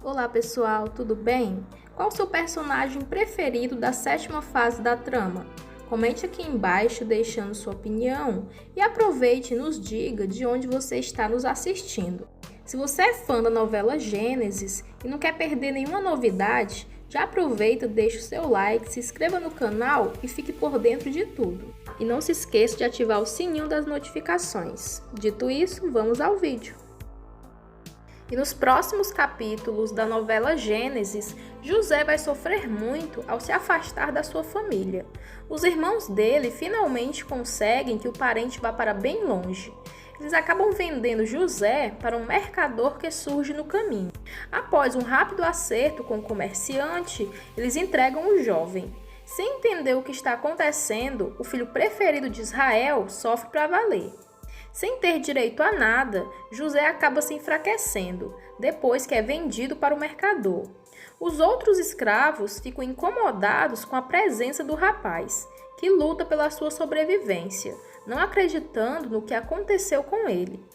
Olá pessoal, tudo bem? Qual o seu personagem preferido da sétima fase da trama? Comente aqui embaixo deixando sua opinião e aproveite e nos diga de onde você está nos assistindo. Se você é fã da novela Gênesis e não quer perder nenhuma novidade, já aproveita, deixa o seu like, se inscreva no canal e fique por dentro de tudo. E não se esqueça de ativar o sininho das notificações. Dito isso, vamos ao vídeo. E nos próximos capítulos da novela Gênesis, José vai sofrer muito ao se afastar da sua família. Os irmãos dele finalmente conseguem que o parente vá para bem longe. Eles acabam vendendo José para um mercador que surge no caminho. Após um rápido acerto com o comerciante, eles entregam o jovem. Sem entender o que está acontecendo, o filho preferido de Israel sofre para valer. Sem ter direito a nada, José acaba se enfraquecendo, depois que é vendido para o mercador. Os outros escravos ficam incomodados com a presença do rapaz, que luta pela sua sobrevivência, não acreditando no que aconteceu com ele.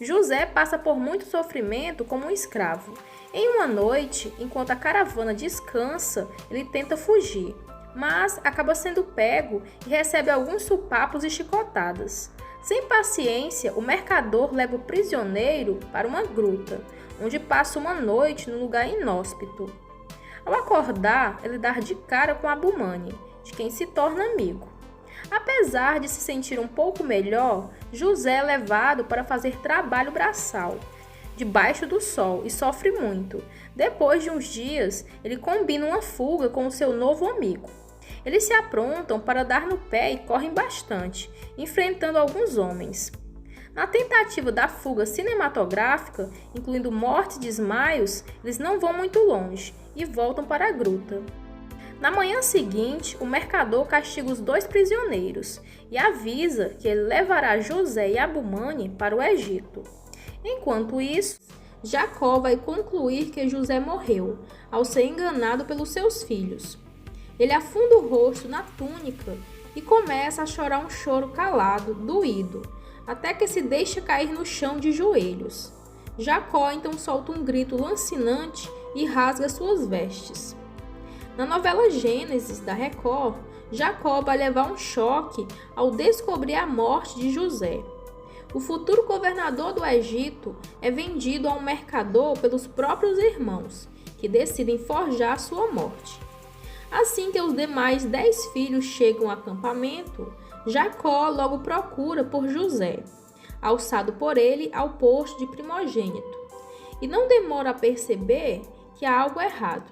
José passa por muito sofrimento como um escravo. Em uma noite, enquanto a caravana descansa, ele tenta fugir, mas acaba sendo pego e recebe alguns supapos e chicotadas. Sem paciência, o mercador leva o prisioneiro para uma gruta, onde passa uma noite num lugar inóspito. Ao acordar, ele dá de cara com Abumane, de quem se torna amigo. Apesar de se sentir um pouco melhor, José é levado para fazer trabalho braçal, debaixo do sol, e sofre muito. Depois de uns dias, ele combina uma fuga com o seu novo amigo. Eles se aprontam para dar no pé e correm bastante, enfrentando alguns homens. Na tentativa da fuga cinematográfica, incluindo mortes e desmaios, eles não vão muito longe e voltam para a gruta. Na manhã seguinte, o mercador castiga os dois prisioneiros e avisa que ele levará José e Abumane para o Egito. Enquanto isso, Jacó vai concluir que José morreu, ao ser enganado pelos seus filhos. Ele afunda o rosto na túnica e começa a chorar um choro calado, doído, até que se deixa cair no chão de joelhos. Jacó então solta um grito lancinante e rasga suas vestes. Na novela Gênesis da Record, Jacó vai levar um choque ao descobrir a morte de José. O futuro governador do Egito é vendido a um mercador pelos próprios irmãos, que decidem forjar sua morte. Assim que os demais 10 filhos chegam ao acampamento, Jacó logo procura por José, alçado por ele ao posto de primogênito, e não demora a perceber que há algo errado.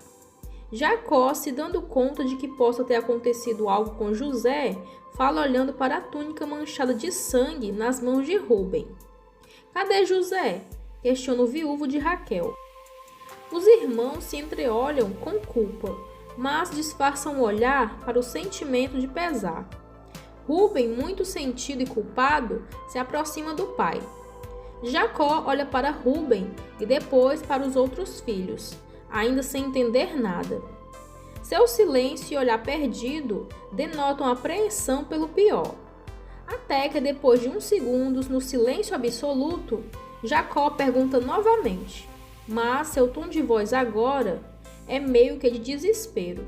Jacó, se dando conta de que possa ter acontecido algo com José, fala olhando para a túnica manchada de sangue nas mãos de Rúben. "Cadê José?" questiona o viúvo de Raquel. Os irmãos se entreolham com culpa, mas disfarçam o olhar para o sentimento de pesar. Rúben, muito sentido e culpado, se aproxima do pai. Jacó olha para Rúben e depois para os outros filhos, ainda sem entender nada. Seu silêncio e olhar perdido denotam apreensão pelo pior. Até que depois de uns segundos, no silêncio absoluto, Jacó pergunta novamente, mas seu tom de voz agora é meio que de desespero.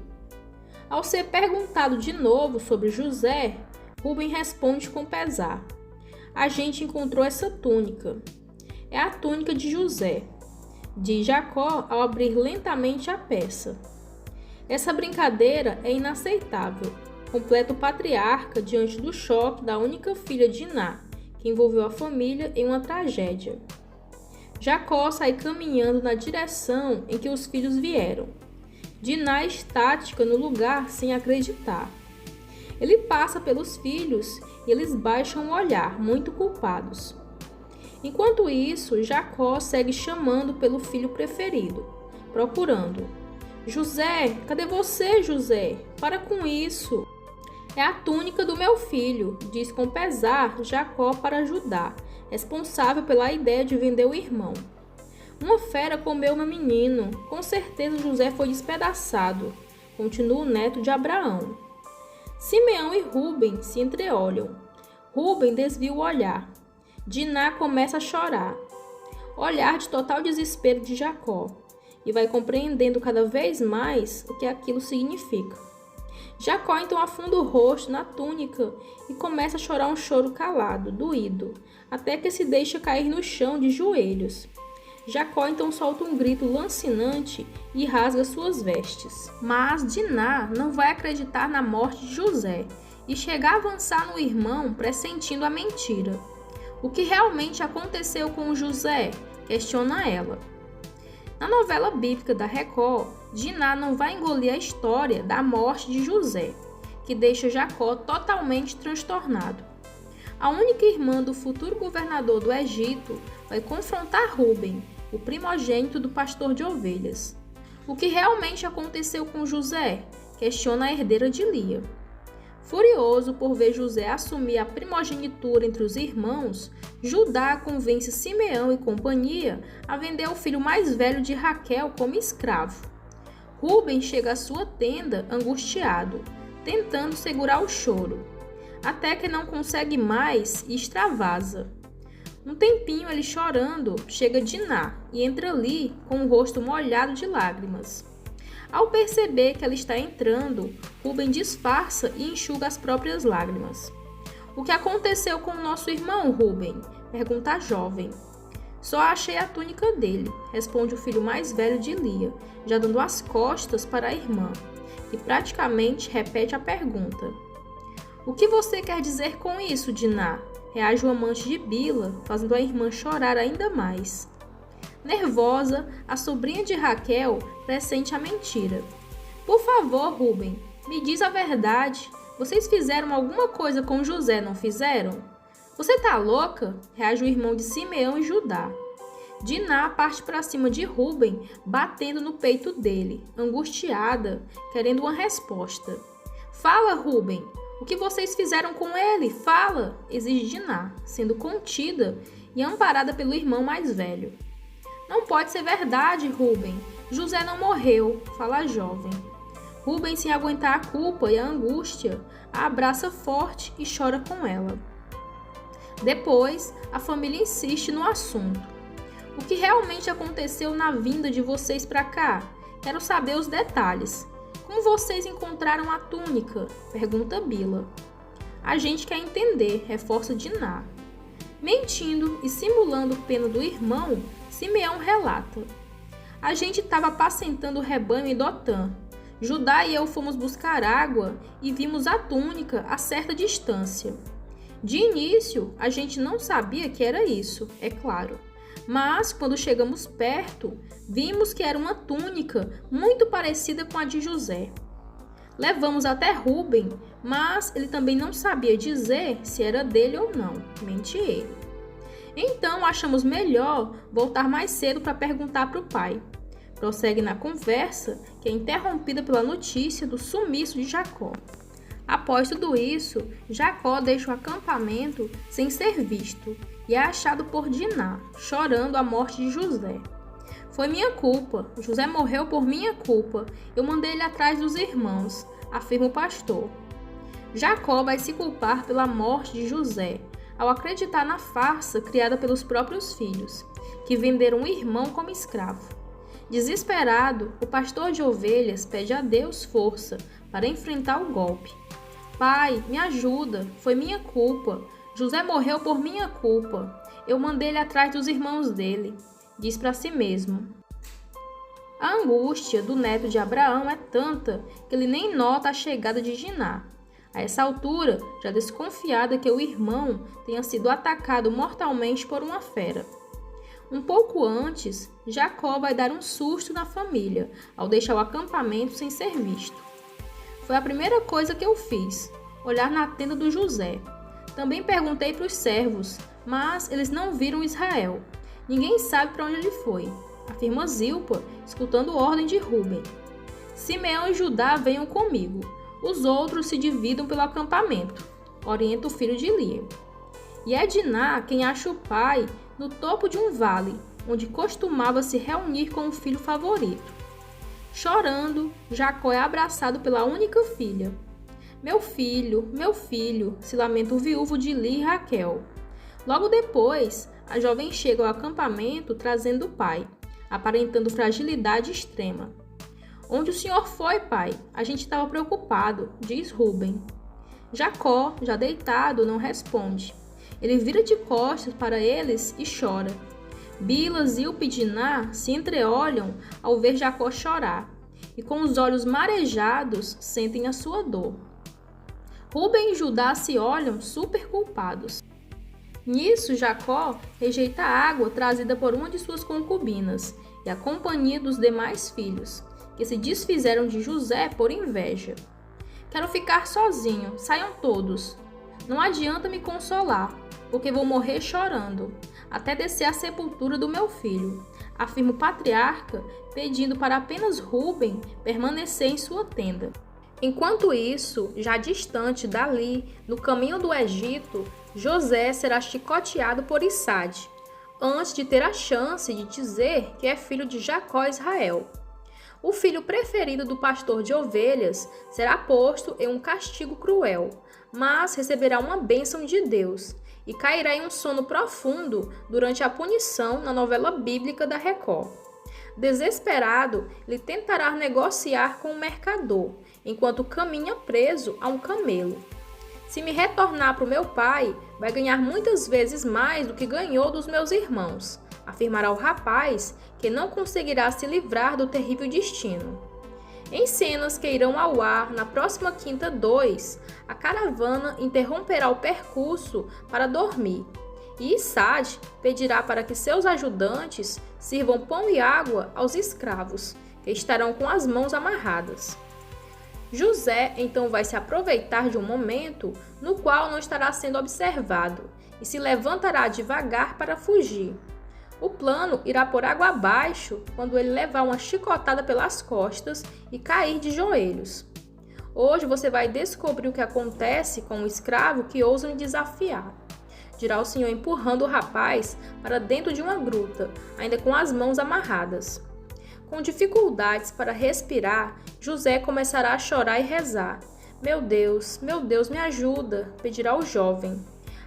Ao ser perguntado de novo sobre José, Rúben responde com pesar: "A gente encontrou essa túnica. É a túnica de José", diz Jacó ao abrir lentamente a peça. "Essa brincadeira é inaceitável", completa o patriarca diante do choque da única filha de Diná, que envolveu a família em uma tragédia. Jacó sai caminhando na direção em que os filhos vieram. Diná estática no lugar sem acreditar. Ele passa pelos filhos e eles baixam o olhar, muito culpados. Enquanto isso, Jacó segue chamando pelo filho preferido, procurando. "José, cadê você, José? Para com isso." "É a túnica do meu filho", diz com pesar Jacó para ajudar, responsável pela ideia de vender o irmão. "Uma fera comeu meu menino. Com certeza José foi despedaçado", continua o neto de Abraão. Simeão e Rúben se entreolham. Rúben desvia o olhar. Diná começa a chorar. Olhar de total desespero de Jacó. e vai compreendendo cada vez mais o que aquilo significa. Jacó então afunda o rosto na túnica e começa a chorar um choro calado, doído, até que se deixa cair no chão de joelhos. Jacó então solta um grito lancinante e rasga suas vestes. Mas Diná não vai acreditar na morte de José e chega a avançar no irmão, pressentindo a mentira. O que realmente aconteceu com José? Questiona ela. Na novela bíblica da Record, Diná não vai engolir a história da morte de José, que deixa Jacó totalmente transtornado. A única irmã do futuro governador do Egito vai confrontar Rúben, o primogênito do pastor de ovelhas. O que realmente aconteceu com José? Questiona a herdeira de Lia. Furioso por ver José assumir a primogenitura entre os irmãos, Judá convence Simeão e companhia a vender o filho mais velho de Raquel como escravo. Rúben chega à sua tenda angustiado, tentando segurar o choro, até que não consegue mais e extravasa. Um tempinho ele chorando, chega Diná e entra ali com o rosto molhado de lágrimas. Ao perceber que ela está entrando, Rúben disfarça e enxuga as próprias lágrimas. O que aconteceu com o nosso irmão, Rúben? Pergunta a jovem. Só achei a túnica dele, responde o filho mais velho de Lia, já dando as costas para a irmã, que praticamente repete a pergunta. O que você quer dizer com isso, Diná? Reage o amante de Bila, fazendo a irmã chorar ainda mais. Nervosa, a sobrinha de Raquel pressente a mentira. Por favor, Rúben, me diz a verdade. Vocês fizeram alguma coisa com José, não fizeram? Você tá louca? Reage o irmão de Simeão e Judá. Diná parte para cima de Rúben, batendo no peito dele, angustiada, querendo uma resposta. Fala, Rúben! O que vocês fizeram com ele? Fala! Exige Diná, sendo contida e amparada pelo irmão mais velho. Não pode ser verdade, Rúben. José não morreu, fala a jovem. Rúben, sem aguentar a culpa e a angústia, a abraça forte e chora com ela. Depois, a família insiste no assunto. O que realmente aconteceu na vinda de vocês para cá? Quero saber os detalhes. Como vocês encontraram a túnica? Pergunta Bila. A gente quer entender, reforça Diná. Mentindo e simulando pena do irmão, Simeão relata. A gente estava apacentando o rebanho em Dotã. Judá e eu fomos buscar água e vimos a túnica a certa distância. De início, a gente não sabia que era isso, é claro. Mas, quando chegamos perto, vimos que era uma túnica muito parecida com a de José. Levamos até Rúben, mas ele também não sabia dizer se era dele ou não, mente ele. Então, achamos melhor voltar mais cedo para perguntar para o pai. Prossegue na conversa, que é interrompida pela notícia do sumiço de Jacó. Após tudo isso, Jacó deixa o acampamento sem ser visto e é achado por Diná, chorando a morte de José. Foi minha culpa, José morreu por minha culpa, eu mandei ele atrás dos irmãos, afirma o pastor. Jacó vai se culpar pela morte de José, ao acreditar na farsa criada pelos próprios filhos, que venderam o irmão como escravo. Desesperado, o pastor de ovelhas pede a Deus força para enfrentar o golpe. Pai, me ajuda, foi minha culpa. José morreu por minha culpa. Eu mandei ele atrás dos irmãos dele, diz para si mesmo. A angústia do neto de Abraão é tanta que ele nem nota a chegada de Diná. A essa altura, já desconfiada que o irmão tenha sido atacado mortalmente por uma fera. Um pouco antes, Jacó vai dar um susto na família ao deixar o acampamento sem ser visto. Foi a primeira coisa que eu fiz, olhar na tenda do José. Também perguntei para os servos, mas eles não viram Israel. Ninguém sabe para onde ele foi, afirma Zilpa, escutando ordem de Rúben. Simeão e Judá venham comigo. Os outros se dividam pelo acampamento, orienta o filho de Lia. E é Diná quem acha o pai no topo de um vale, onde costumava se reunir com o filho favorito. Chorando, Jacó é abraçado pela única filha. Meu filho, se lamenta o viúvo de Lia e Raquel. Logo depois, a jovem chega ao acampamento trazendo o pai. aparentando fragilidade extrema. Onde o senhor foi, pai? A gente estava preocupado, diz Rúben. Jacó, já deitado, não responde. Ele vira de costas para eles e chora. Bila, Zilpa e Diná se entreolham ao ver Jacó chorar, e com os olhos marejados sentem a sua dor. Rúben e Judá se olham super culpados. Nisso, Jacó rejeita a água trazida por uma de suas concubinas e a companhia dos demais filhos, que se desfizeram de José por inveja. Quero ficar sozinho, saiam todos. Não adianta me consolar, porque vou morrer chorando, até descer à sepultura do meu filho, afirma o patriarca, pedindo para apenas Rúben permanecer em sua tenda. Enquanto isso, já distante dali, no caminho do Egito, José será chicoteado por Isade, antes de ter a chance de dizer que é filho de Jacó e Israel. O filho preferido do pastor de ovelhas será posto em um castigo cruel, mas receberá uma bênção de Deus e cairá em um sono profundo durante a punição na novela bíblica da Record. Desesperado, ele tentará negociar com o mercador, enquanto caminha preso a um camelo. Se me retornar para o meu pai, vai ganhar muitas vezes mais do que ganhou dos meus irmãos, afirmará o rapaz, que não conseguirá se livrar do terrível destino. Em cenas que irão ao ar na próxima quinta 2, a caravana interromperá o percurso para dormir, e Isade pedirá para que seus ajudantes sirvam pão e água aos escravos, que estarão com as mãos amarradas. José então vai se aproveitar de um momento no qual não estará sendo observado e se levantará devagar para fugir. O plano irá por água abaixo quando ele levar uma chicotada pelas costas e cair de joelhos. Hoje você vai descobrir o que acontece com o escravo que ousa me desafiar, dirá o Senhor empurrando o rapaz para dentro de uma gruta, ainda com as mãos amarradas. Com dificuldades para respirar, José começará a chorar e rezar. Meu Deus, me ajuda, pedirá o jovem.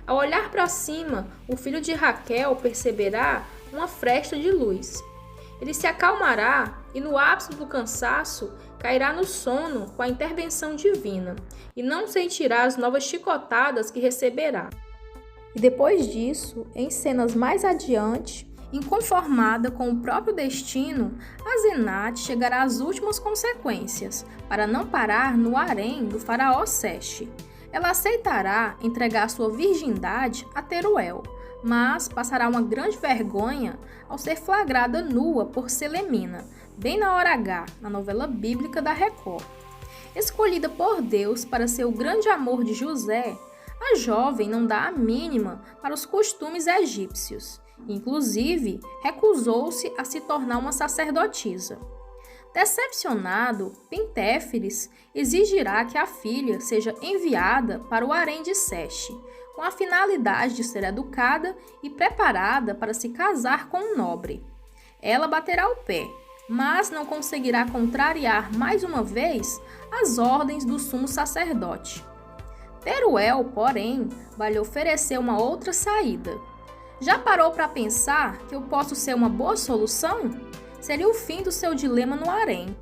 Ao olhar para cima, o filho de Raquel perceberá uma fresta de luz. Ele se acalmará e, no ápice do cansaço, cairá no sono com a intervenção divina e não sentirá as novas chicotadas que receberá. E depois disso, em cenas mais adiante, inconformada com o próprio destino, Asenate chegará às últimas consequências, para não parar no harém do faraó Seste. Ela aceitará entregar sua virgindade a Teruel, mas passará uma grande vergonha ao ser flagrada nua por Selemina, bem na hora H, na novela bíblica da Record. Escolhida por Deus para ser o grande amor de José, a jovem não dá a mínima para os costumes egípcios. Inclusive, recusou-se a se tornar uma sacerdotisa. Decepcionado, Pentéfilis exigirá que a filha seja enviada para o harém de Seste, com a finalidade de ser educada e preparada para se casar com um nobre. Ela baterá o pé, mas não conseguirá contrariar mais uma vez as ordens do sumo sacerdote. Teruel, porém, vai lhe oferecer uma outra saída. Já parou para pensar que eu posso ser uma boa solução? Seria o fim do seu dilema no harém.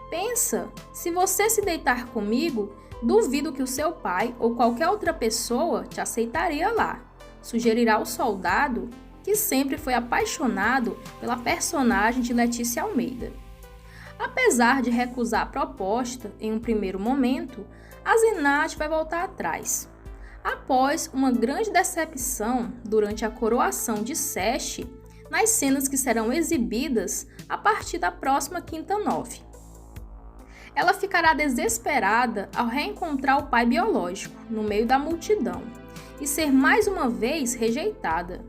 Pensa, se você se deitar comigo, duvido que o seu pai ou qualquer outra pessoa te aceitaria lá, sugerirá o soldado, que sempre foi apaixonado pela personagem de Letícia Almeida. Apesar de recusar a proposta em um primeiro momento, Asenate vai voltar atrás. Após uma grande decepção durante a coroação de Seste, nas cenas que serão exibidas a partir da próxima quinta 9. Ela ficará desesperada ao reencontrar o pai biológico no meio da multidão e ser mais uma vez rejeitada.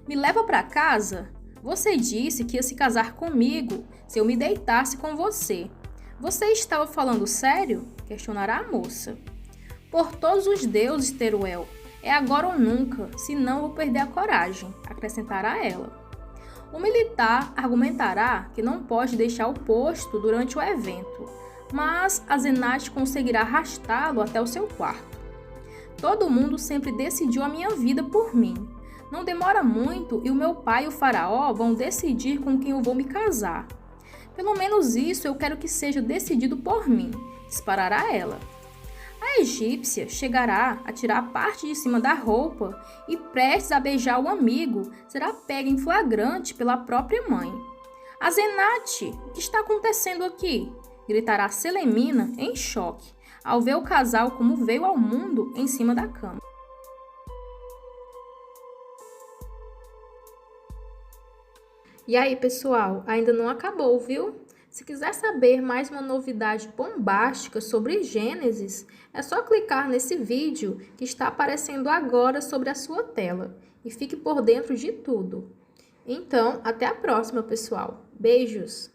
Me leva para casa? Você disse que ia se casar comigo se eu me deitasse com você. Você estava falando sério? Questionará a moça. Por todos os deuses, Teruel, é agora ou nunca, senão vou perder a coragem, acrescentará ela. O militar argumentará que não pode deixar o posto durante o evento, mas Asenate conseguirá arrastá-lo até o seu quarto. Todo mundo sempre decidiu a minha vida por mim. Não demora muito e o meu pai e o faraó vão decidir com quem eu vou me casar. Pelo menos isso eu quero que seja decidido por mim, disparará ela. A egípcia chegará a tirar a parte de cima da roupa e, prestes a beijar o amigo, será pega em flagrante pela própria mãe. Azenate, o que está acontecendo aqui? Gritará Selemina em choque, ao ver o casal como veio ao mundo em cima da cama. E aí, pessoal, ainda não acabou, viu? Se quiser saber mais uma novidade bombástica sobre Gênesis, é só clicar nesse vídeo que está aparecendo agora sobre a sua tela e fique por dentro de tudo. Então, até a próxima, pessoal. Beijos!